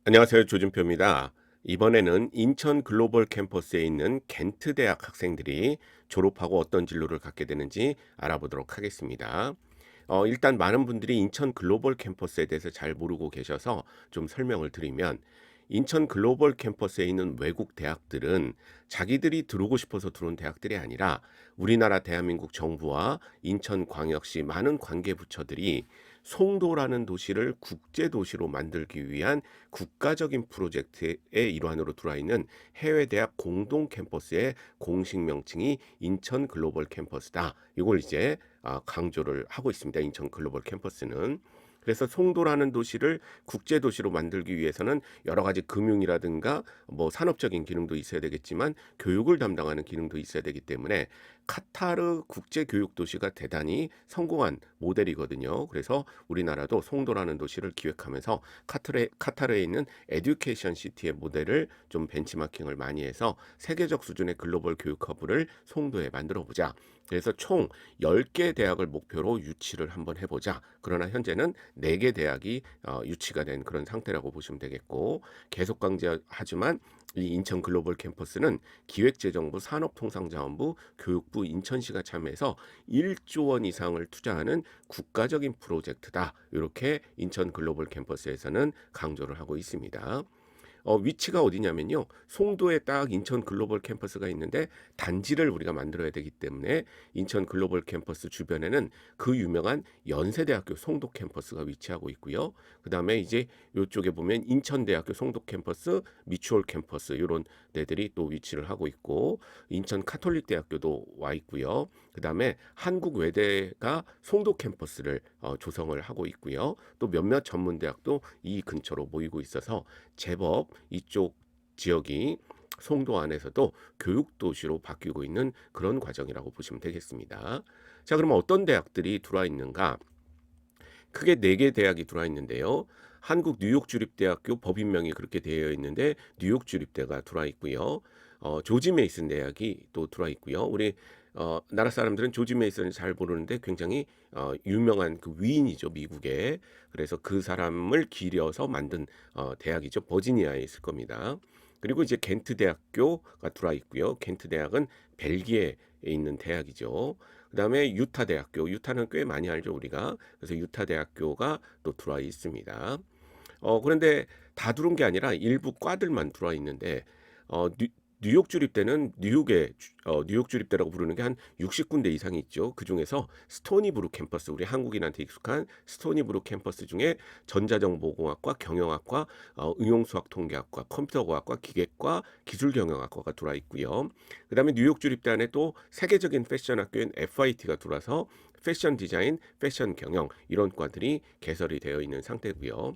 안녕하세요. 조준표입니다. 이번에는 인천 글로벌 캠퍼스에 있는 겐트 대학 학생들이 졸업하고 어떤 진로를 갖게 되는지 알아보도록 하겠습니다. 일단 많은 분들이 인천 글로벌 캠퍼스에 대해서 잘 모르고 계셔서 좀 설명을 드리면, 인천 글로벌 캠퍼스에 있는 외국 대학들은 자기들이 들어오고 싶어서 들어온 대학들이 아니라 우리나라 대한민국 정부와 인천광역시 많은 관계부처들이 송도라는 도시를 국제도시로 만들기 위한 국가적인 프로젝트의 일환으로 들어와 있는 해외대학 공동 캠퍼스의 공식 명칭이 인천 글로벌 캠퍼스다. 이걸 이제 강조를 하고 있습니다. 인천 글로벌 캠퍼스는. 그래서 송도라는 도시를 국제도시로 만들기 위해서는 여러 가지 금융이라든가 뭐 산업적인 기능도 있어야 되겠지만 교육을 담당하는 기능도 있어야 되기 때문에 카타르 국제교육도시가 대단히 성공한 모델이거든요. 그래서 우리나라도 송도라는 도시를 기획하면서 카타르에 있는 에듀케이션 시티의 모델을 좀 벤치마킹을 많이 해서 세계적 수준의 글로벌 교육 허브를 송도에 만들어 보자. 그래서 총 10개 대학을 목표로 유치를 한번 해보자. 그러나 현재는 4개 대학이 유치가 된 그런 상태라고 보시면 되겠고, 계속 강조하지만 이 인천 글로벌 캠퍼스는 기획재정부, 산업통상자원부, 교육부, 인천시가 참여해서 1조 원 이상을 투자하는 국가적인 프로젝트다. 이렇게 인천 글로벌 캠퍼스에서는 강조를 하고 있습니다. 위치가 어디냐면요. 송도에 딱 인천 글로벌 캠퍼스가 있는데 단지를 우리가 만들어야 되기 때문에 인천 글로벌 캠퍼스 주변에는 그 유명한 연세대학교 송도 캠퍼스가 위치하고 있고요. 그다음에 이제 이쪽에 보면 인천대학교 송도 캠퍼스, 미추홀 캠퍼스 이런 데들이 또 위치를 하고 있고, 인천 카톨릭대학교도 와 있고요. 그다음에 한국외대가 송도 캠퍼스를 조성을 하고 있고요. 또 몇몇 전문대학도 이 근처로 모이고 있어서 제법 이쪽 지역이 송도 안에서도 교육도시로 바뀌고 있는 그런 과정이라고 보시면 되겠습니다. 자, 그러면 어떤 대학들이 들어와 있는가? 크게 4개 대학이 들어와 있는데요. 한국 뉴욕 주립대학교 법인명이 그렇게 되어 있는데 뉴욕 주립대가 들어와 있고요. 조지 메이슨 대학이 또 들어와 있고요. 우리 나라 사람들은 조지 메이슨을 잘 모르는데 굉장히 유명한 그 위인이죠, 미국에. 그래서 그 사람을 기려서 만든 대학이죠. 버지니아에 있을 겁니다. 그리고 이제 겐트 대학교가 들어와 있고요. 겐트 대학은 벨기에에 있는 대학이죠. 그다음에 유타 대학교, 유타는 꽤 많이 알죠, 우리가. 그래서 유타 대학교가 또 들어와 있습니다. 그런데 다 들어온 게 아니라 일부 과들만 들어와 있는데, 뉴욕 주립대는 뉴욕 주립대라고 부르는 게 한 60군데 이상이 있죠. 그 중에서 스토니브룩 캠퍼스, 우리 한국인한테 익숙한 스토니브룩 캠퍼스 중에 전자정보공학과, 경영학과, 응용수학통계학과, 컴퓨터과학과, 기계과, 기술경영학과가 들어와 있고요. 그다음에 뉴욕 주립대 안에 또 세계적인 패션 학교인 FIT가 들어와서 패션 디자인, 패션 경영 이런 과들이 개설이 되어 있는 상태고요.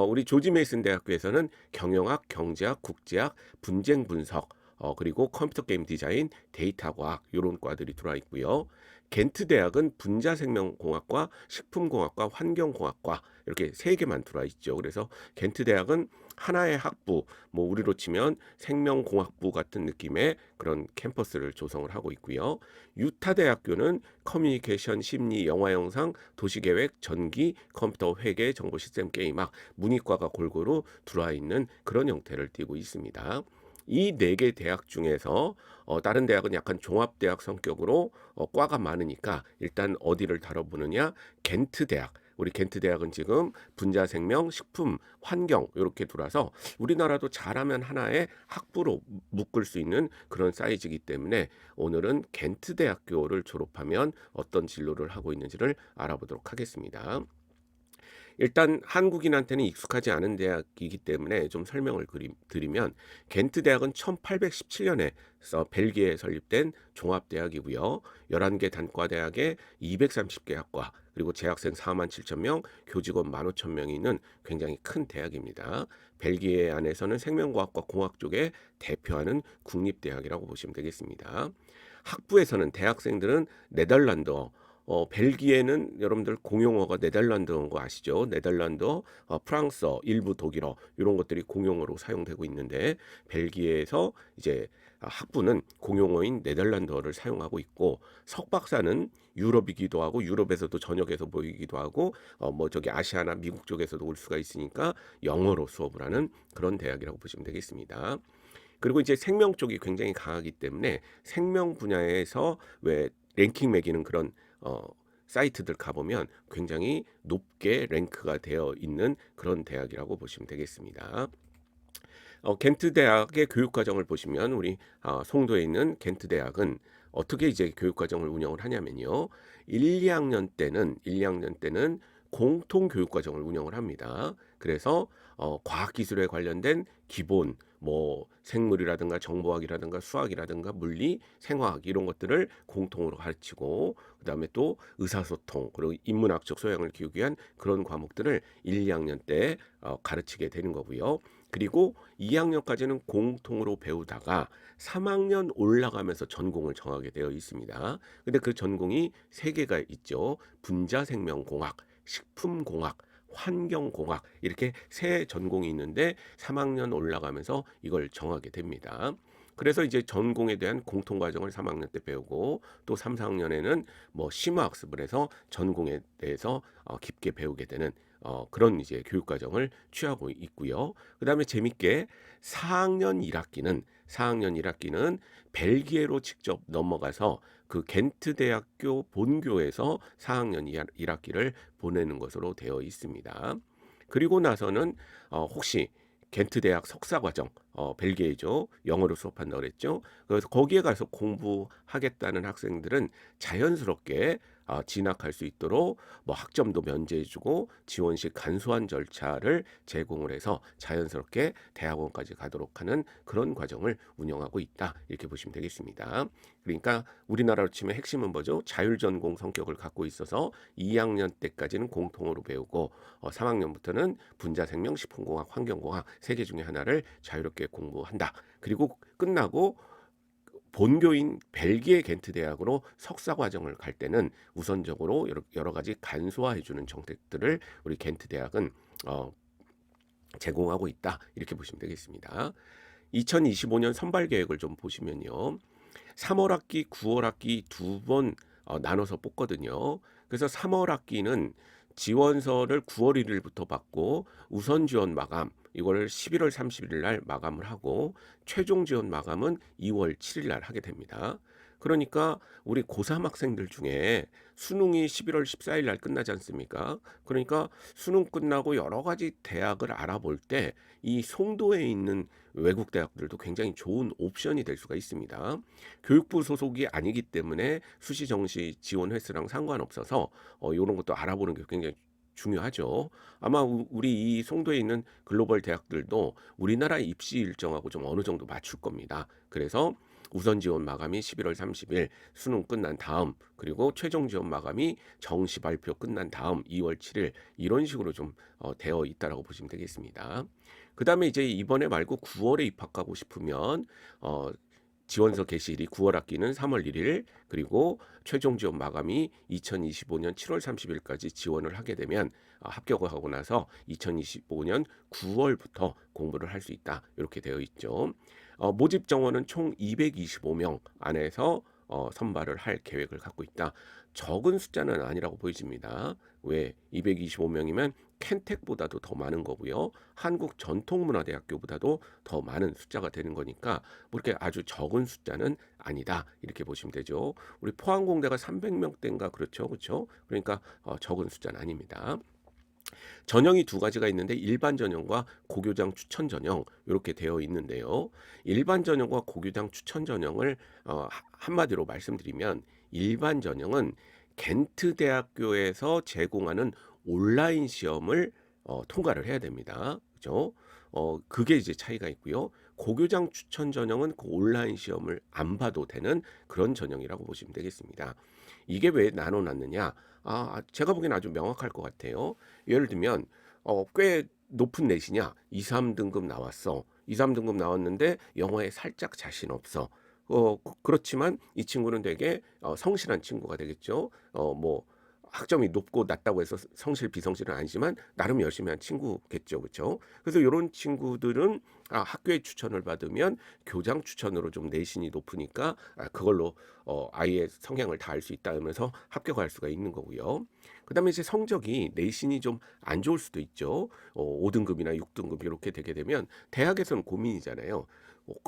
우리 조지 메이슨 대학교에서는 경영학, 경제학, 국제학, 분쟁 분석, 그리고 컴퓨터 게임 디자인, 데이터 과학 이런 과들이 들어와 있고요. 겐트 대학은 분자생명공학과, 식품공학과, 환경공학과 이렇게 3개만 들어와 있죠. 그래서 겐트 대학은 하나의 학부, 뭐 우리로 치면 생명공학부 같은 느낌의 그런 캠퍼스를 조성을 하고 있고요. 유타 대학교는 커뮤니케이션, 심리, 영화영상, 도시계획, 전기, 컴퓨터 회계, 정보시스템 게임학, 문이과가 골고루 들어와 있는 그런 형태를 띠고 있습니다. 이 4개 대학 중에서 다른 대학은 약간 종합대학 성격으로 과가 많으니까 일단 어디를 다뤄보느냐? 겐트 대학. 우리 겐트 대학은 지금 분자생명, 식품, 환경 이렇게 들어와서 우리나라도 잘하면 하나의 학부로 묶을 수 있는 그런 사이즈이기 때문에 오늘은 겐트 대학교를 졸업하면 어떤 진로를 하고 있는지를 알아보도록 하겠습니다. 일단 한국인한테는 익숙하지 않은 대학이기 때문에 좀 설명을 드리면, 겐트 대학은 1817년에 벨기에에 설립된 종합대학이고요. 11개 단과대학에 230개 학과, 그리고 재학생 4만 7천 명, 교직원 1만 5천 명이 있는 굉장히 큰 대학입니다. 벨기에 안에서는 생명과학과 공학 쪽에 대표하는 국립대학이라고 보시면 되겠습니다. 학부에서는 대학생들은 네덜란드어, 벨기에는 여러분들 공용어가 네덜란드어인 거 아시죠? 네덜란드어, 프랑스어, 일부 독일어 이런 것들이 공용어로 사용되고 있는데 벨기에에서 이제 학부는 공용어인 네덜란드어를 사용하고 있고 석박사는 유럽이기도 하고 유럽에서도 전역에서 보이기도 하고 뭐 저기 아시아나 미국 쪽에서도 올 수가 있으니까 영어로 수업을 하는 그런 대학이라고 보시면 되겠습니다. 그리고 이제 생명 쪽이 굉장히 강하기 때문에 생명 분야에서 왜 랭킹 매기는 그런 어, 사이트들 가보면 굉장히 높게 랭크가 되어 있는 그런 대학이라고 보시면 되겠습니다. 겐트 대학의 교육 과정을 보시면 우리 송도에 있는 겐트 대학은 어떻게 이제 교육 과정을 운영을 하냐면요. 1, 2학년 때는 공통 교육 과정을 운영을 합니다. 그래서 과학 기술에 관련된 기본 뭐 생물이라든가 정보학이라든가 수학이라든가 물리, 생화학 이런 것들을 공통으로 가르치고 그다음에 또 의사소통 그리고 인문학적 소양을 키우기 위한 그런 과목들을 1, 2학년 때 가르치게 되는 거고요. 그리고 2학년까지는 공통으로 배우다가 3학년 올라가면서 전공을 정하게 되어 있습니다. 근데 그 전공이 세 개가 있죠. 분자생명공학, 식품공학, 환경공학 이렇게 세 전공이 있는데 3학년 올라가면서 이걸 정하게 됩니다. 그래서 이제 전공에 대한 공통 과정을 3학년 때 배우고 또 3, 4학년에는 뭐 심화학습을 해서 전공에 대해서 깊게 배우게 되는 그런 이제 교육 과정을 취하고 있고요. 그다음에 재밌게 4학년 1학기는 벨기에로 직접 넘어가서 그 겐트 대학교 본교에서 4학년 1학기를 보내는 것으로 되어 있습니다. 그리고 나서는 혹시 겐트 대학 석사 과정, 벨기에죠. 영어로 수업한다고 그랬죠. 그래서 거기에 가서 공부하겠다는 학생들은 자연스럽게 진학할 수 있도록 뭐 학점도 면제해주고 지원식 간소한 절차를 제공을 해서 자연스럽게 대학원까지 가도록 하는 그런 과정을 운영하고 있다. 이렇게 보시면 되겠습니다. 그러니까 우리나라로 치면 핵심은 뭐죠? 자율전공 성격을 갖고 있어서 2학년 때까지는 공통으로 배우고 3학년부터는 분자생명, 식품공학, 환경공학 세 개 중에 하나를 자유롭게 공부한다. 그리고 끝나고 본교인 벨기에 겐트 대학으로 석사 과정을 갈 때는 우선적으로 여러 가지 간소화해 주는 정책들을 우리 겐트 대학은 어, 제공하고 있다. 이렇게 보시면 되겠습니다. 2025년 선발 계획을 좀 보시면요. 3월 학기, 9월 학기 두 번 나눠서 뽑거든요. 그래서 3월 학기는 지원서를 9월 1일부터 받고 우선 지원 마감 이걸 11월 30일 날 마감을 하고 최종 지원 마감은 2월 7일 날 하게 됩니다. 그러니까 우리 고3 학생들 중에 수능이 11월 14일 날 끝나지 않습니까? 그러니까 수능 끝나고 여러 가지 대학을 알아볼 때 이 송도에 있는 외국 대학들도 굉장히 좋은 옵션이 될 수가 있습니다. 교육부 소속이 아니기 때문에 수시 정시 지원 횟수랑 상관없어서 이런 것도 알아보는 게 굉장히 중요하죠. 아마 우리 이 송도에 있는 글로벌 대학들도 우리나라 입시 일정하고 좀 어느 정도 맞출 겁니다. 그래서 우선 지원 마감이 11월 30일 수능 끝난 다음 그리고 최종 지원 마감이 정시 발표 끝난 다음 2월 7일 이런 식으로 좀 되어 있다라고 보시면 되겠습니다. 그다음에 이제 이번에 말고 9월에 입학하고 싶으면 지원서 게시일이 9월 학기는 3월 1일 그리고 최종 지원 마감이 2025년 7월 30일까지 지원을 하게 되면 합격을 하고 나서 2025년 9월부터 공부를 할 수 있다. 이렇게 되어 있죠. 모집 정원은 총 225명 안에서 선발을 할 계획을 갖고 있다. 적은 숫자는 아니라고 보여집니다. 왜 225명이면 켄텍보다도 더 많은 거고요. 한국전통문화대학교보다도 더 많은 숫자가 되는 거니까 뭐 이렇게 아주 적은 숫자는 아니다. 이렇게 보시면 되죠. 우리 포항공대가 300명대인가 그렇죠. 그렇죠? 그러니까 적은 숫자는 아닙니다. 전형이 두 가지가 있는데 일반 전형과 고교장 추천 전형 이렇게 되어 있는데요. 일반 전형과 고교장 추천 전형을 한마디로 말씀드리면 일반 전형은 겐트 대학교에서 제공하는 온라인 시험을 통과를 해야 됩니다. 그죠? 그게 이제 차이가 있고요. 고교장 추천 전형은 그 온라인 시험을 안 봐도 되는 그런 전형이라고 보시면 되겠습니다. 이게 왜 나눠놨느냐? 제가 보기엔 아주 명확할 것 같아요. 예를 들면 꽤 높은 내신이야. 2, 3등급 나왔어. 2, 3등급 나왔는데 영어에 살짝 자신 없어. 그렇지만 이 친구는 되게 성실한 친구가 되겠죠. 뭐 학점이 높고 낮다고 해서 성실 비성실은 아니지만 나름 열심히 한 친구겠죠. 그렇죠? 그래서 요런 친구들은 학교에 추천을 받으면 교장 추천으로 좀 내신이 높으니까 그걸로 아이의 성향을 다 알 수 있다면서 합격할 수가 있는 거고요. 그다음에 이제 성적이 내신이 좀 안 좋을 수도 있죠. 5등급이나 6등급 이렇게 되게 되면 대학에서는 고민이잖아요.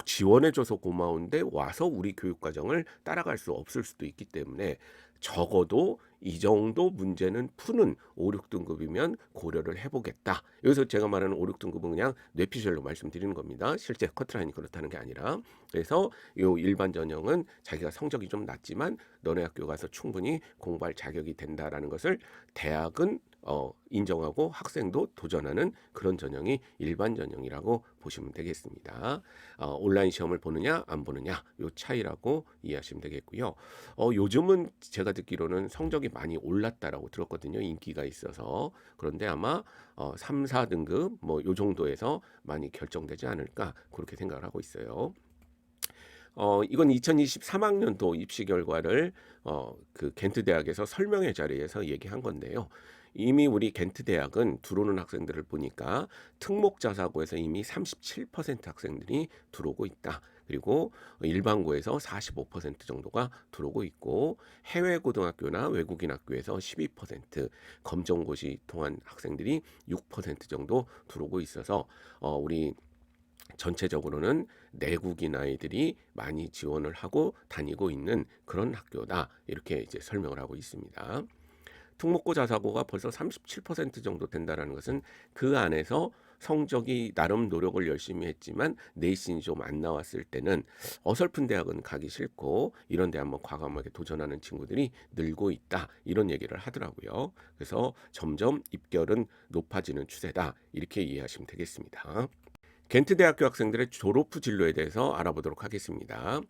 지원해줘서 고마운데 와서 우리 교육과정을 따라갈 수 없을 수도 있기 때문에 적어도 이 정도 문제는 푸는 5, 6등급이면 고려를 해보겠다. 여기서 제가 말하는 5, 6등급은 그냥 뇌피셜로 말씀드리는 겁니다. 실제 커트라인이 그렇다는 게 아니라. 그래서 이 일반 전형은 자기가 성적이 좀 낮지만 너네 학교 가서 충분히 공부할 자격이 된다라는 것을 대학은 인정하고 학생도 도전하는 그런 전형이 일반 전형이라고 보시면 되겠습니다. 온라인 시험을 보느냐 안 보느냐 요 차이라고 이해하시면 되겠고요. 요즘은 제가 듣기로는 성적이 많이 올랐다라고 들었거든요. 인기가 있어서. 그런데 아마 3, 4등급 뭐 요 정도에서 많이 결정되지 않을까 그렇게 생각을 하고 있어요. 이건 2023학년도 입시 결과를 그 겐트 대학에서 설명회 자리에서 얘기한 건데요. 이미 우리 겐트 대학은 들어오는 학생들을 보니까 특목자사고에서 이미 37% 학생들이 들어오고 있다. 그리고 일반고에서 45% 정도가 들어오고 있고 해외 고등학교나 외국인 학교에서 12%, 검정고시 통한 학생들이 6% 정도 들어오고 있어서 우리 전체적으로는 내국인 아이들이 많이 지원을 하고 다니고 있는 그런 학교다. 이렇게 이제 설명을 하고 있습니다. 특목고 자사고가 벌써 37% 정도 된다라는 것은 그 안에서 성적이 나름 노력을 열심히 했지만 내신이 좀 안 나왔을 때는 어설픈 대학은 가기 싫고 이런 데 한번 과감하게 도전하는 친구들이 늘고 있다. 이런 얘기를 하더라고요. 그래서 점점 입결은 높아지는 추세다. 이렇게 이해하시면 되겠습니다. 겐트 대학교 학생들의 졸업 후 진로에 대해서 알아보도록 하겠습니다.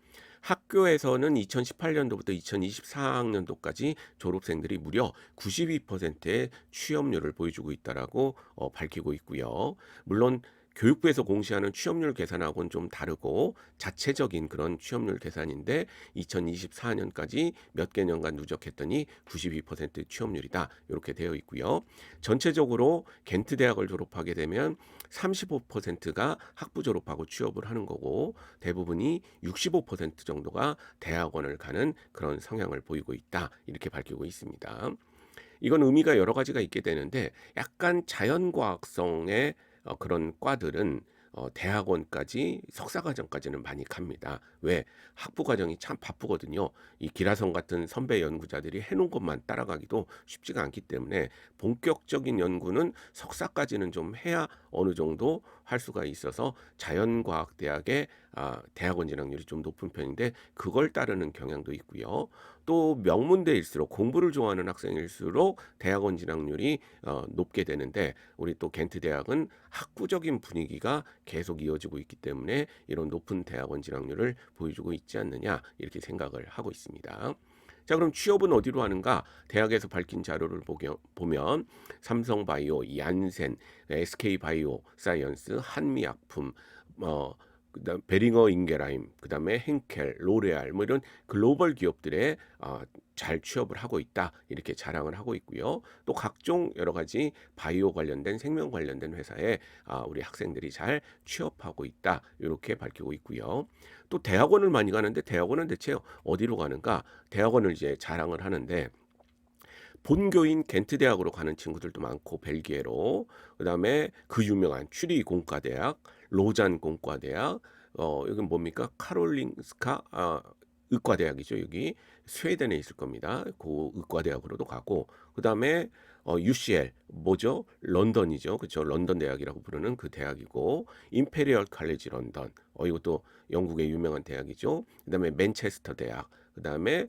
학교에서는 2018년도부터 2024학년도까지 졸업생들이 무려 92%의 취업률을 보여주고 있다라고 밝히고 있고요. 물론 교육부에서 공시하는 취업률 계산하고는 좀 다르고 자체적인 그런 취업률 계산인데 2024년까지 몇 개년간 누적했더니 92% 취업률이다. 이렇게 되어 있고요. 전체적으로 겐트 대학을 졸업하게 되면 35%가 학부 졸업하고 취업을 하는 거고 대부분이 65% 정도가 대학원을 가는 그런 성향을 보이고 있다. 이렇게 밝히고 있습니다. 이건 의미가 여러 가지가 있게 되는데 약간 자연과학성의 그런 과들은 대학원까지 석사과정까지는 많이 갑니다. 왜? 학부 과정이 참 바쁘거든요. 이 기라성 같은 선배 연구자들이 해놓은 것만 따라가기도 쉽지가 않기 때문에 본격적인 연구는 석사까지는 좀 해야 어느 정도 할 수가 있어서 자연과학대학의 대학원 진학률이 좀 높은 편인데 그걸 따르는 경향도 있고요. 또 명문대일수록 공부를 좋아하는 학생일수록 대학원 진학률이 높게 되는데 우리 또 겐트 대학은 학구적인 분위기가 계속 이어지고 있기 때문에 이런 높은 대학원 진학률을 보여주고 있지 않느냐 이렇게 생각을 하고 있습니다. 자, 그럼 취업은 어디로 하는가? 대학에서 밝힌 자료를 보면 삼성바이오, 얀센, SK바이오 사이언스, 한미약품, 그다음 베링어 인게라임, 그다음에 henkel, 로레알 뭐 이런 글로벌 기업들에 잘 취업을 하고 있다 이렇게 자랑을 하고 있고요. 또 각종 여러 가지 바이오 관련된 생명 관련된 회사에 우리 학생들이 잘 취업하고 있다 이렇게 밝히고 있고요. 또 대학원을 많이 가는데 대학원은 대체 어디로 가는가? 대학원을 이제 자랑을 하는데 본교인 겐트 대학으로 가는 친구들도 많고 벨기에로 그다음에 그 유명한 추리 공과대학, 로잔 공과대학, 여기 뭡니까? 카롤린스카 의과대학이죠. 여기 스웨덴에 있을 겁니다. 그 의과대학으로도 가고 그다음에 UCL 뭐죠? 런던이죠. 그렇죠. 런던 대학이라고 부르는 그 대학이고 임페리얼 칼리지 런던. 이것도 영국의 유명한 대학이죠. 그다음에 맨체스터 대학. 그다음에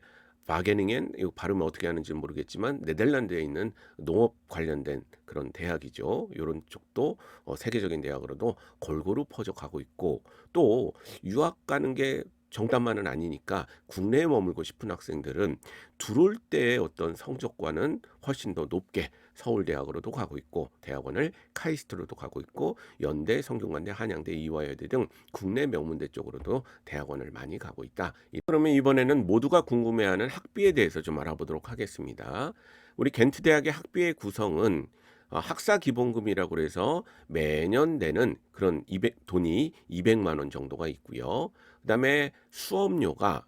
바게닝엔 이거 발음을 어떻게 하는지 모르겠지만 네덜란드에 있는 농업 관련된 그런 대학이죠. 이런 쪽도 세계적인 대학으로도 골고루 퍼져가고 있고 또 유학 가는 게 정답만은 아니니까 국내에 머물고 싶은 학생들은 들어올 때의 어떤 성적과는 훨씬 더 높게 서울대학으로도 가고 있고 대학원을 카이스트로도 가고 있고 연대, 성균관대, 한양대, 이화여대 등 국내 명문대 쪽으로도 대학원을 많이 가고 있다. 그러면 이번에는 모두가 궁금해하는 학비에 대해서 좀 알아보도록 하겠습니다. 우리 겐트 대학의 학비의 구성은 학사 기본금이라고 해서 매년 내는 그런 돈이 200만 원 정도가 있고요. 그다음에 수업료가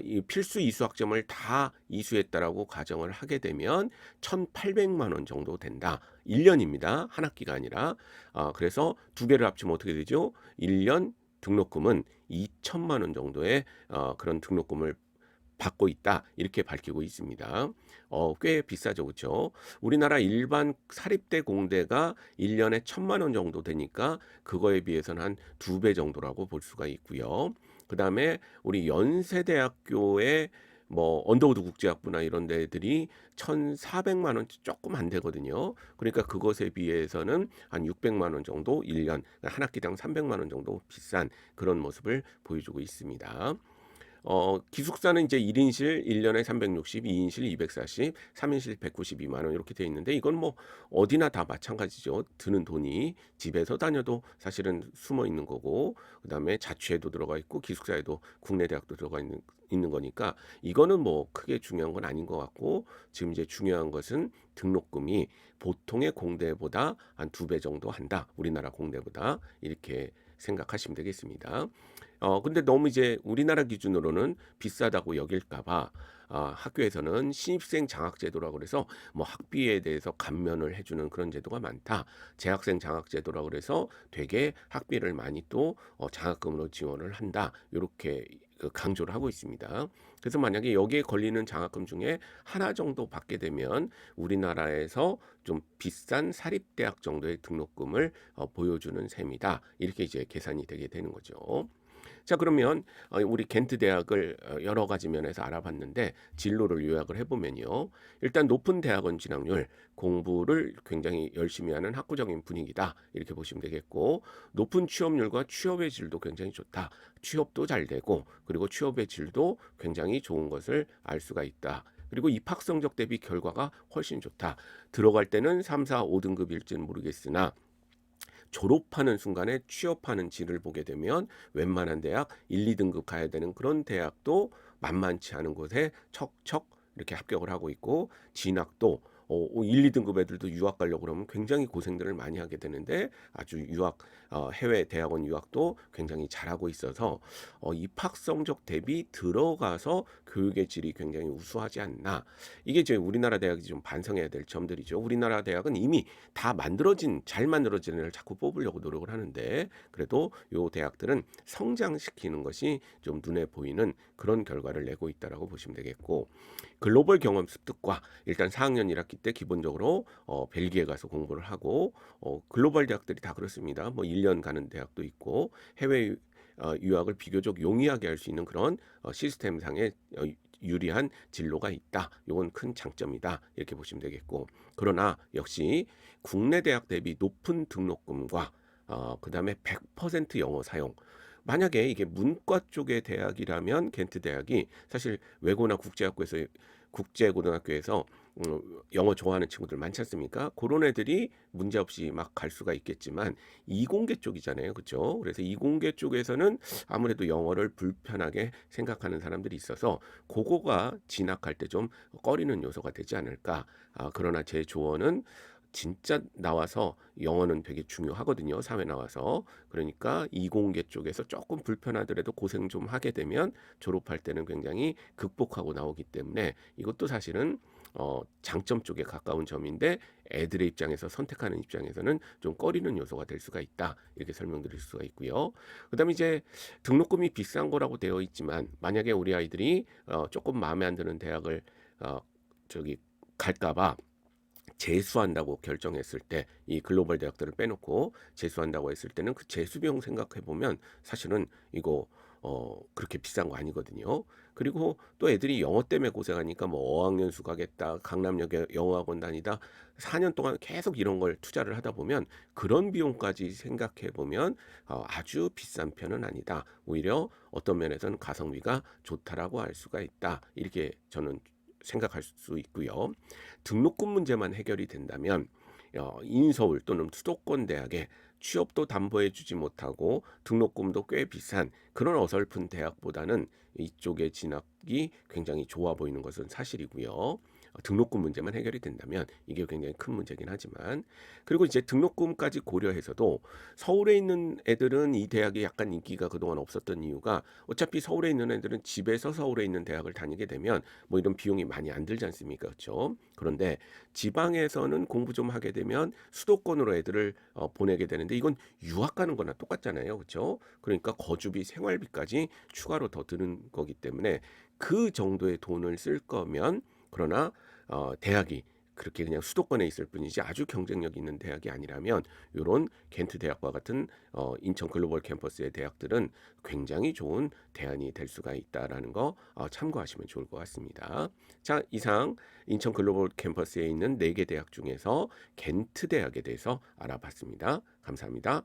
이 필수 이수학점을 다 이수했다라고 가정을 하게 되면 1,800만 원 정도 된다. 1년입니다. 한 학기가 아니라. 그래서 두 개를 합치면 어떻게 되죠? 1년 등록금은 2천만 원 정도의 그런 등록금을 받고 있다. 이렇게 밝히고 있습니다. 꽤 비싸죠. 그렇죠? 우리나라 일반 사립대 공대가 1년에 1,000만 원 정도 되니까 그거에 비해서는 한 2배 정도라고 볼 수가 있고요. 그다음에 우리 연세대학교의 뭐 언더우드 국제학부나 이런 데들이 1,400만 원 조금 안 되거든요. 그러니까 그것에 비해서는 한 600만 원 정도 1년 한 학기당 300만 원 정도 비싼 그런 모습을 보여주고 있습니다. 기숙사는 이제 1인실 1년에 360, 2인실 240, 3인실 192만 원 이렇게 돼 있는데 이건 뭐 어디나 다 마찬가지죠. 드는 돈이 집에서 다녀도 사실은 숨어 있는 거고 그다음에 자취에도 들어가 있고 기숙사에도 국내 대학도 들어가 있는 거니까 이거는 뭐 크게 중요한 건 아닌 것 같고 지금 이제 중요한 것은 등록금이 보통의 공대보다 한 2배 정도 한다. 우리나라 공대보다 이렇게 생각하시면 되겠습니다. 근데 너무 이제 우리나라 기준으로는 비싸다고 여길까봐 학교에서는 신입생 장학제도라고 그래서 뭐 학비에 대해서 감면을 해주는 그런 제도가 많다. 재학생 장학제도라고 그래서 되게 학비를 많이 또 장학금으로 지원을 한다. 이렇게 강조를 하고 있습니다. 그래서 만약에 여기에 걸리는 장학금 중에 하나 정도 받게 되면 우리나라에서 좀 비싼 사립대학 정도의 등록금을 보여주는 셈이다. 이렇게 이제 계산이 되게 되는 거죠. 자, 그러면 우리 겐트 대학을 여러 가지 면에서 알아봤는데 진로를 요약을 해보면요. 일단 높은 대학원 진학률, 공부를 굉장히 열심히 하는 학구적인 분위기다. 이렇게 보시면 되겠고 높은 취업률과 취업의 질도 굉장히 좋다. 취업도 잘 되고 그리고 취업의 질도 굉장히 좋은 것을 알 수가 있다. 그리고 입학 성적 대비 결과가 훨씬 좋다. 들어갈 때는 3, 4, 5등급일지는 모르겠으나 졸업하는 순간에 취업하는 질을 보게 되면 웬만한 대학 1, 2등급 가야 되는 그런 대학도 만만치 않은 곳에 척척 이렇게 합격을 하고 있고 진학도 1, 2등급 애들도 유학 가려고 그러면 굉장히 고생들을 많이 하게 되는데 아주 해외 대학원 유학도 굉장히 잘하고 있어서 입학 성적 대비 들어가서 교육의 질이 굉장히 우수하지 않나. 이게 이제 우리나라 대학이 좀 반성해야 될 점들이죠. 우리나라 대학은 이미 다 잘 만들어진 애를 자꾸 뽑으려고 노력을 하는데 그래도 요 대학들은 성장시키는 것이 좀 눈에 보이는 그런 결과를 내고 있다라고 보시면 되겠고 글로벌 경험 습득과 일단 4학년 1학기 때 기본적으로 벨기에 가서 공부를 하고 글로벌 대학들이 다 그렇습니다. 뭐 1년 가는 대학도 있고 해외 유학을 비교적 용이하게 할 수 있는 그런 시스템상의 유리한 진로가 있다. 이건 큰 장점이다. 이렇게 보시면 되겠고 그러나 역시 국내 대학 대비 높은 등록금과 그다음에 100% 영어 사용 만약에 이게 문과 쪽의 대학이라면 겐트 대학이 사실 외고나 국제고등학교에서 영어 좋아하는 친구들 많지 않습니까? 그런 애들이 문제없이 막 갈 수가 있겠지만 이공계 쪽이잖아요. 그렇죠? 그래서 이공계 쪽에서는 아무래도 영어를 불편하게 생각하는 사람들이 있어서 그거가 진학할 때 좀 꺼리는 요소가 되지 않을까. 그러나 제 조언은 진짜 나와서 영어는 되게 중요하거든요. 사회 나와서. 그러니까 이공계 쪽에서 조금 불편하더라도 고생 좀 하게 되면 졸업할 때는 굉장히 극복하고 나오기 때문에 이것도 사실은 장점 쪽에 가까운 점인데 애들의 입장에서 선택하는 입장에서는 좀 꺼리는 요소가 될 수가 있다. 이렇게 설명드릴 수가 있고요. 그다음에 이제 등록금이 비싼 거라고 되어 있지만 만약에 우리 아이들이 조금 마음에 안 드는 대학을 어, 저기 갈까봐 재수한다고 결정했을 때 이 글로벌 대학들을 빼놓고 재수한다고 했을 때는 그 재수 비용 생각해 보면 사실은 이거 그렇게 비싼 거 아니거든요. 그리고 또 애들이 영어 때문에 고생하니까 뭐 어학연수 가겠다, 강남역에 영어학원 다니다 4년 동안 계속 이런 걸 투자를 하다 보면 그런 비용까지 생각해 보면 아주 비싼 편은 아니다. 오히려 어떤 면에서는 가성비가 좋다라고 할 수가 있다. 이렇게 저는 생각할 수 있고요. 등록금 문제만 해결이 된다면 인서울 또는 수도권 대학에 취업도 담보해 주지 못하고 등록금도 꽤 비싼 그런 어설픈 대학보다는 이쪽에 진학이 굉장히 좋아 보이는 것은 사실이고요. 등록금 문제만 해결이 된다면 이게 굉장히 큰 문제긴 하지만 그리고 이제 등록금까지 고려해서도 서울에 있는 애들은 이 대학이 약간 인기가 그동안 없었던 이유가 어차피 서울에 있는 애들은 집에서 서울에 있는 대학을 다니게 되면 뭐 이런 비용이 많이 안 들지 않습니까? 그렇죠? 그런데 지방에서는 공부 좀 하게 되면 수도권으로 애들을 보내게 되는데 이건 유학 가는 거나 똑같잖아요. 그렇죠? 그러니까 거주비, 생활비까지 추가로 더 드는 거기 때문에 그 정도의 돈을 쓸 거면 그러나 대학이 그렇게 그냥 수도권에 있을 뿐이지 아주 경쟁력 있는 대학이 아니라면 요런 겐트 대학과 같은 인천 글로벌 캠퍼스의 대학들은 굉장히 좋은 대안이 될 수가 있다라는 거 참고하시면 좋을 것 같습니다. 자, 이상 인천 글로벌 캠퍼스에 있는 4개 대학 중에서 겐트 대학에 대해서 알아봤습니다. 감사합니다.